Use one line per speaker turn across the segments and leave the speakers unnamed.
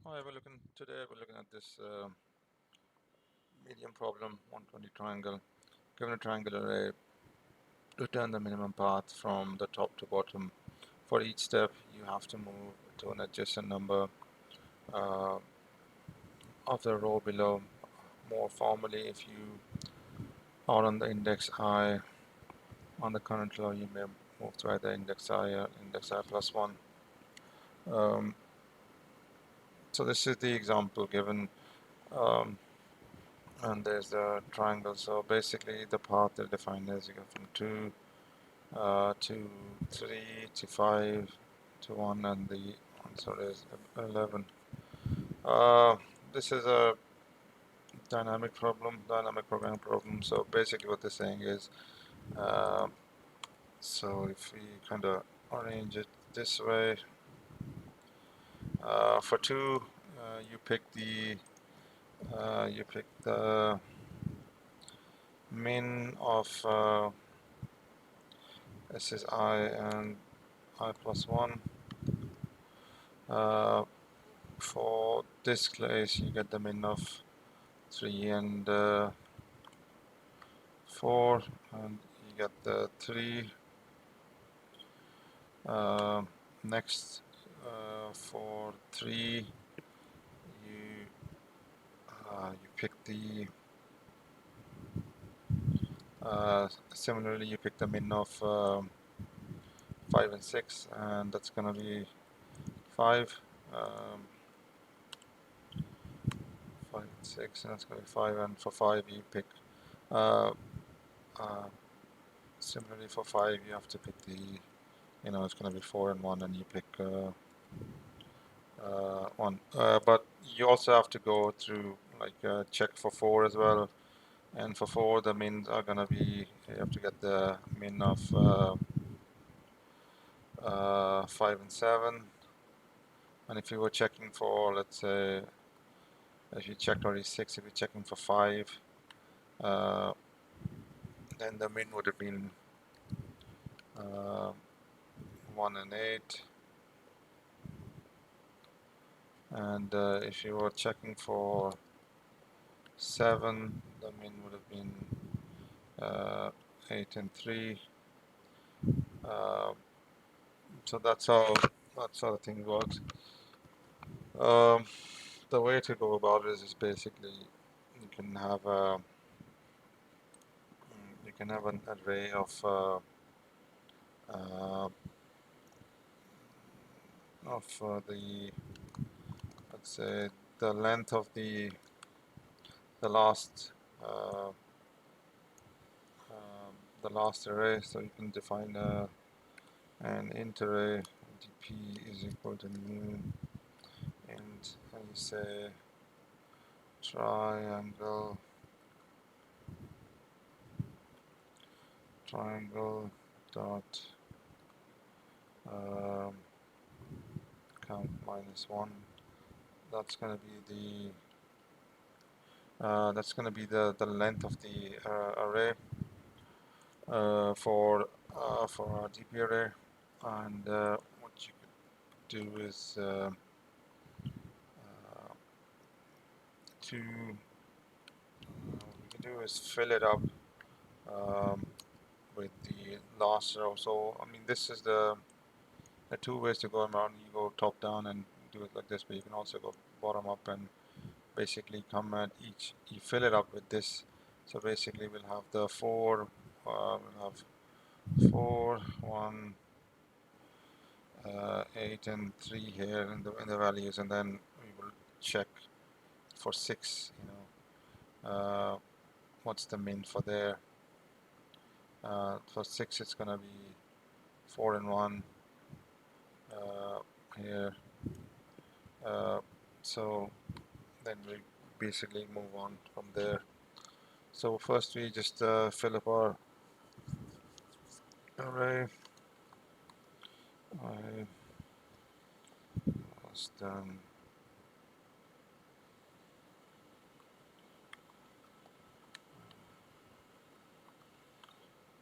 Hi, today we're looking at this medium problem, 120 triangle. Given a triangle array, return the minimum path from the top to bottom. For each step, you have to move to an adjacent number uh, of the row below. More formally, if you are on the index I on the current row, you may move to either index I or index I plus 1. So this is the example given. Um, and there's the triangle. So basically the path is defined as you go from 2 to 3 to 5 to 1, and the answer is 11. This is a dynamic programming problem. So basically what they're saying is, uh, so if we kind of arrange it this way, for 2, you pick the min of this is I and I plus 1. For this case, you get the min of 3 and 4, and you get the 3. Next, for 3, you pick the similarly you pick the min of 5 and 6, and that's gonna be 5. 5 and 6, and that's gonna be 5. And for 5, you pick uh, uh, similarly for 5, you have to pick the, it's gonna be 4 and 1, and you pick 1. But you also have to go through like check for 4 as well. And for 4, the mins are gonna be, you have to get the min of 5 and 7. And if you were checking for, let's say, if you checked already 6, if you're checking for 5, then the min would have been 1 and 8. And if you were checking for 7, the min would have been 8 and 3. So that's how the thing works. The way to go about it is basically you can have an array of the, let's say, the length of the last uh, the last array. So you can define an int array. dp is equal to new int, and you say triangle dot count -1. That's going to be the length of the array for our DP array. And what you could do is fill it up with the last row. So I mean, this is the two ways to go around. You go top down and do it like this, but you can also go bottom up and basically come at each. You fill it up with this. So basically, we'll have the 4. We'll have 4, 1, 8, and 3 here in the values, and then we will check for 6. What's the min for there? For 6, it's gonna be 4 and 1 here. So then we basically move on from there. So first we just fill up our array. I was done.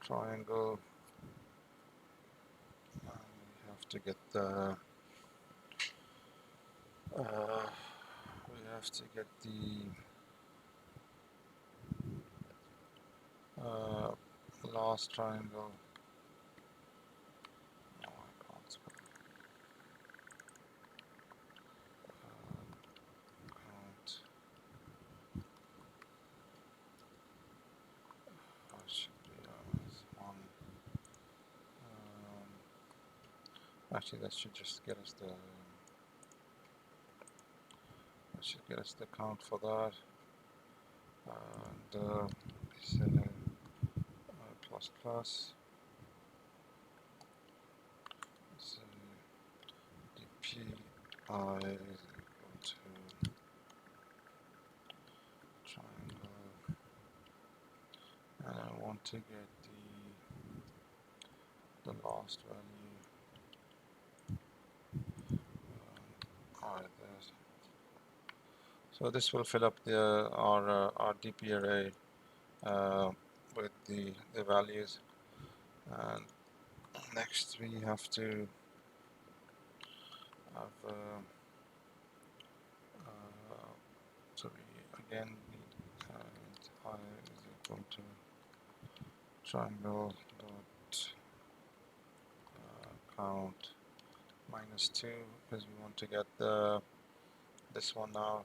Triangle. We have to get the have to get the last triangle. No, I can't spell. Count. Should be one. Actually, that should just get us the. That should get us the count for that. And say plus plus. So dpi is equal to triangle, and I want to get the last value. Alright, there's. So this will fill up our DP array with the values, and next we have to have so we again need I is equal to triangle dot count -2 because we want to get this one now.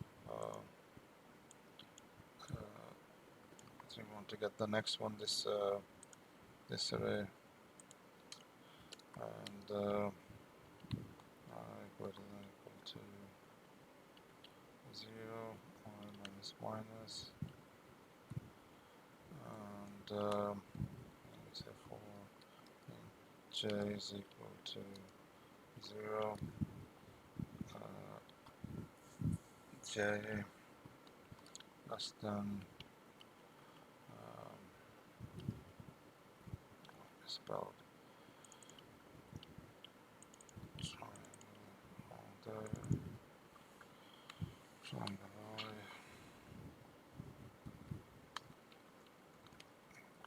So we want to get the next one, this array, and equal to 0, I minus, and let me say for j is equal to 0, j less than spelled triangle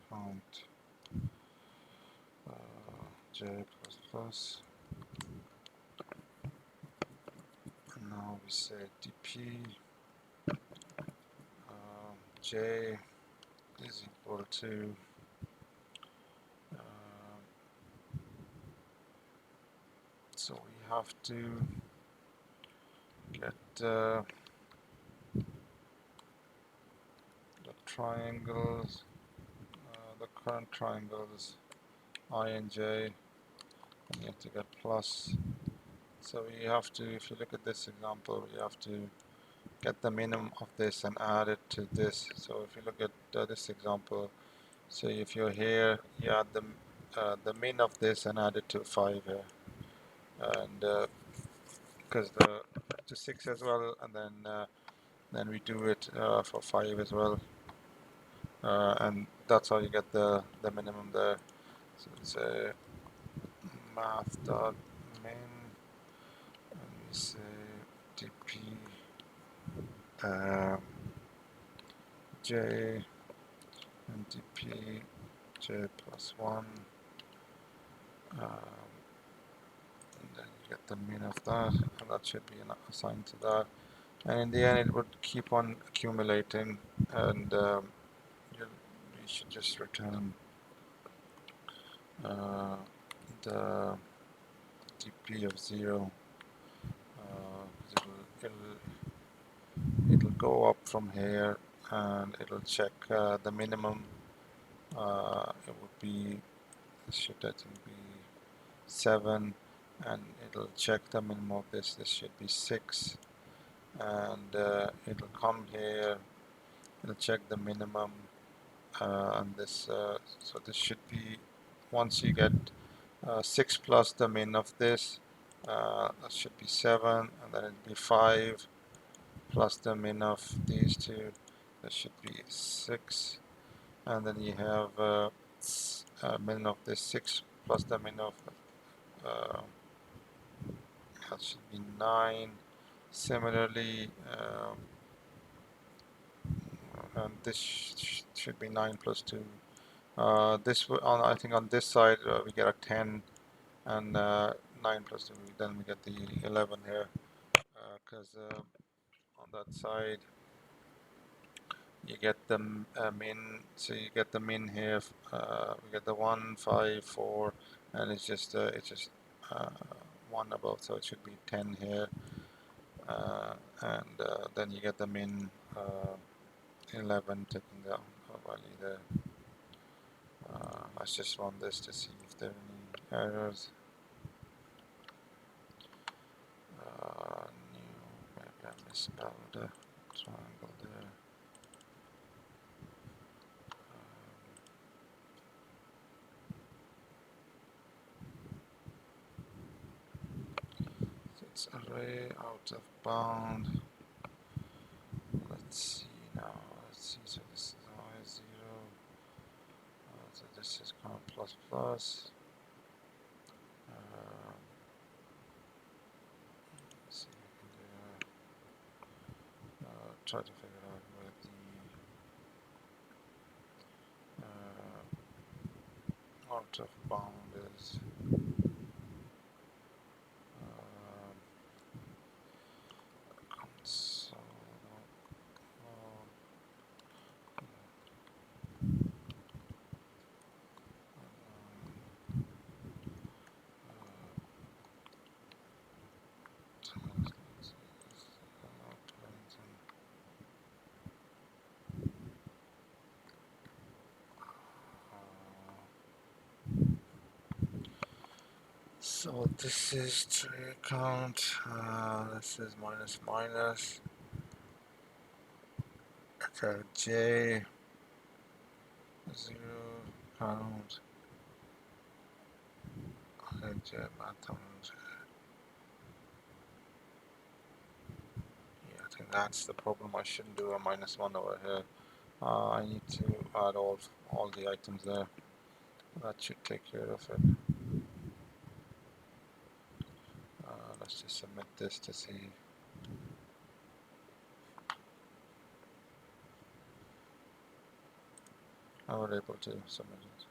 count j plus plus, and now we say dp j is equal to so we have to get the triangles, the current triangles I and j, and you have to get plus. So you have to, if you look at this example, you have to get the minimum of this and add it to this. So if you look at this example, so if you're here, you add the min of this and add it to 5 here, and because to 6 as well, and then we do it for 5 as well, and that's how you get the minimum there. So it's math.min, and we say dp j and dp j plus 1, and then you get the min of that, and that should be assigned to that, and in the end it would keep on accumulating, and we should just return the dp of 0. It'll go up from here, and it'll check the minimum. It would be, should I think be 7, and it'll check the minimum of this. This should be 6, and it'll come here. It'll check the minimum, and this. So this should be, once you get 6 plus the min of this, that should be 7, and then it'll be 5 plus the min of these two, that should be 6, and then you have min of this 6 plus the min of that should be 9. Similarly, and this should be 9 plus 2. This on, I think on this side we get a 10, and 9 plus 2, then we get the 11 here, because on that side. You get the min, so you get the min here. We get the 1, 5, 4, and it's just uh, one above, so it should be 10 here, and then you get the min 11, taking the value there. Let's just run this to see if there are any errors. New, maybe I misspelled the triangle there. So it's array out of bound. Let's see now. Let's see. So this is I0. So this is kind of plus plus. Let's see if we can do, try to figure out where the out of bound is. Console. So this is tree count. This is minus minus. Okay, J 0 count. Okay, J bottom. Yeah, I think that's the problem. I shouldn't do a minus one over here. I need to add all the items there. That should take care of it. Let's just submit this to see. I was able to submit it.